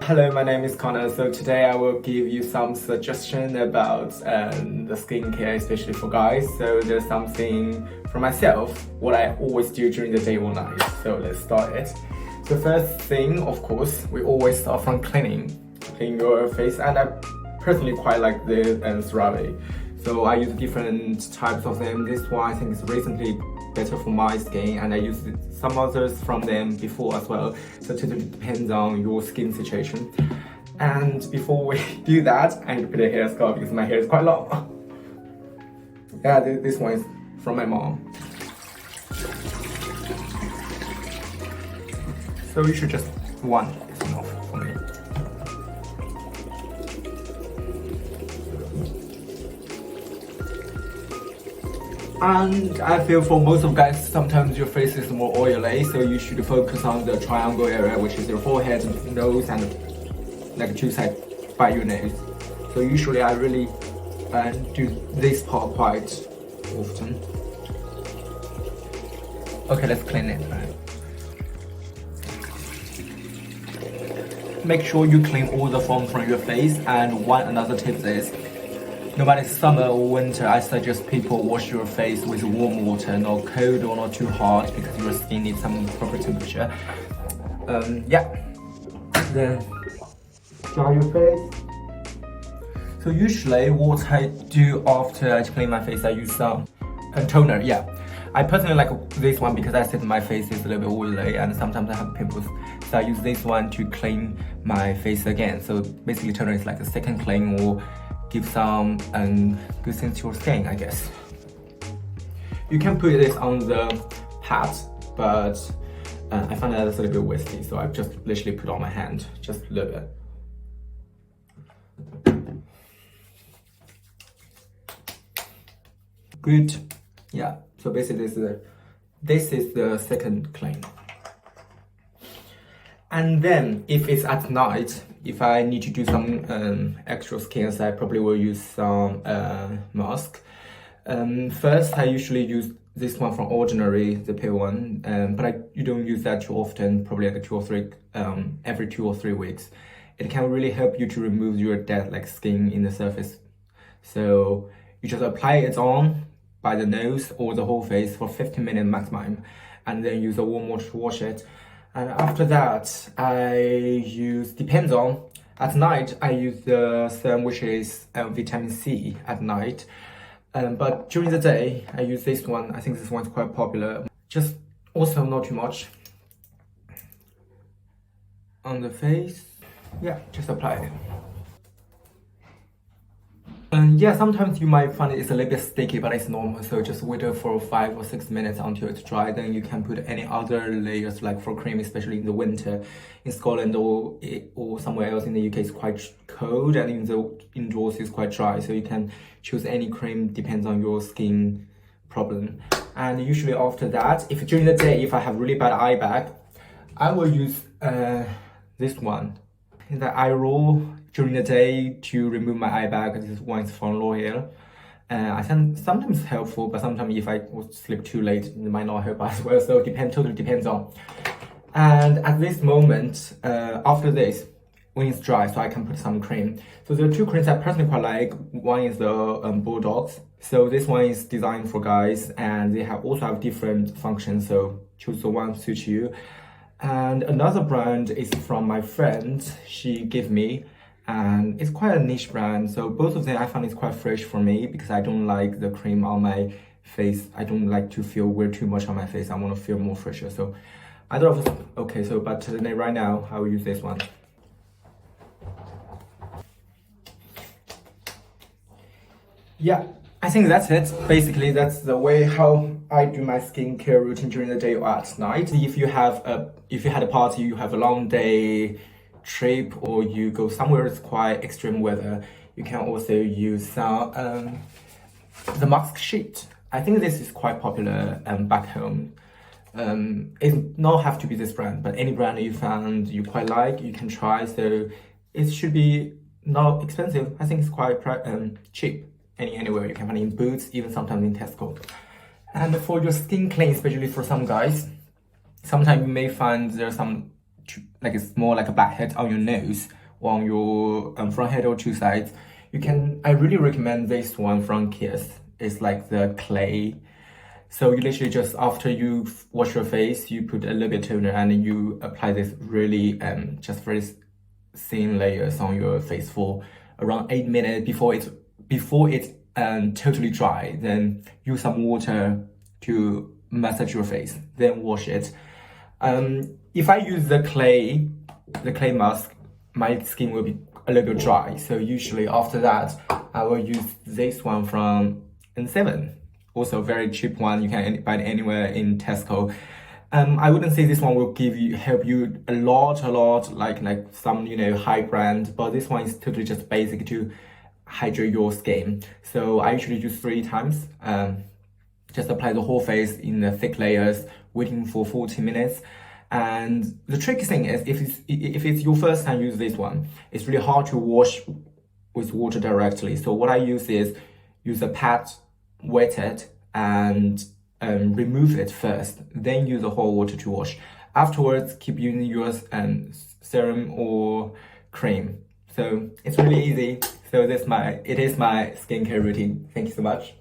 Hello, my name is Conor. So today I will give you some suggestion about the skincare, especially for guys. So there's something for myself, what I always do during the day or night. So let's start it. So first thing, of course, we always start from cleaning your face, and I personally quite like the CeraVe. So I use different types of them. This one I think is recently better for my skin, and I used some others from them before as well. So it totally depends on your skin situation. And before we do that, I need to put a hair scarf because my hair is quite long. Yeah, this one is from my mom. So you should just one is enough for me. And I feel for most of guys, sometimes your face is more oily, so you should focus on the triangle area, which is your forehead, nose, and like two sides by your nose. So usually I really do this part quite often. Okay, let's clean it. Make sure you clean all the foam from your face, and one another tip is, no matter summer or winter, I suggest people wash your face with warm water, not cold or not too hot, because your skin needs some proper temperature. Yeah. Then dry your face. So usually what I do after I clean my face, I use some toner. Yeah. I personally like this one because I said my face is a little bit oily and sometimes I have pimples. So I use this one to clean my face again. So basically toner is like a second clean or give some good things to your skin, I guess. You can put this on the pad, but I find that it's a little bit wasty, so I've just literally put on my hand, just a little bit. Good. Yeah. So basically, this is the second clean. And then, if it's at night, if I need to do some extra skins, I probably will use some mask. First, I usually use this one from Ordinary, the pale one, but you don't use that too often, probably like every 2 or 3 weeks. It can really help you to remove your dead skin in the surface. So you just apply it on by the nose or the whole face for 15 minutes maximum, and then use a warm water to wash it. And after that, I use, depends on, at night, I use the serum, which is vitamin C at night. But during the day, I use this one. I think this one's quite popular. Just also not too much on the face. Yeah, just apply it. Yeah, sometimes you might find it's a little bit sticky, but it's normal. So just wait for 5 or 6 minutes until it's dry. Then you can put any other layers, like for cream, especially in the winter. In Scotland or somewhere else in the UK, it's quite cold, and in the indoors it's quite dry. So you can choose any cream, depends on your skin problem. And usually after that, if during the day, if I have really bad eye bag, I will use this one, the eye roll, during the day to remove my eye bag. This one is from L'Oreal. I think sometimes it's helpful, but sometimes if I would sleep too late, it might not help as well. So totally depends on. And at this moment, after this, when it's dry, so I can put some cream. So there are 2 creams I personally quite like. One is the Bulldogs. So this one is designed for guys, and they also have different functions. So choose the one suits you. And another brand is from my friend. She gave me, and it's quite a niche brand. So both of them I find is quite fresh for me because I don't like the cream on my face. I don't like to feel wear too much on my face. I want to feel more fresher. So I don't know. Okay, so but today right now I will use this one. Yeah, I think that's it. Basically, that's the way how I do my skincare routine during the day or at night. If you had a party, you have a long day trip, or you go somewhere it's quite extreme weather, you can also use some the mask sheet. I think this is quite popular back home. It not have to be this brand, but any brand you found you quite like, you can try. So it should be not expensive. I think it's quite cheap. Anywhere you can find it in Boots, even sometimes in Tesco. And for your skin clean, especially for some guys, sometimes you may find there's some like it's more like a blackhead on your nose or on your front head or two sides, I really recommend this one from Kiss. It's like the clay. So you literally just after you wash your face, you put a little bit toner and you apply this really just very thin layers on your face for around 8 minutes before it's totally dry. Then use some water to massage your face, then wash it. If I use the clay mask, my skin will be a little bit dry. So usually after that, I will use this one from N7. Also very cheap one. You can buy it anywhere in Tesco. I wouldn't say this one will help you a lot, like some, high brand, but this one is totally just basic to hydrate your skin. So I usually use 3 times. Just apply the whole face in the thick layers, waiting for 40 minutes. And the tricky thing is, if it's your first time use this one, it's really hard to wash with water directly. So what I use is use a pad, wet it, and remove it first, then use the whole water to wash. Afterwards, keep using your serum or cream. So it's really easy. So it is my skincare routine. Thank you so much.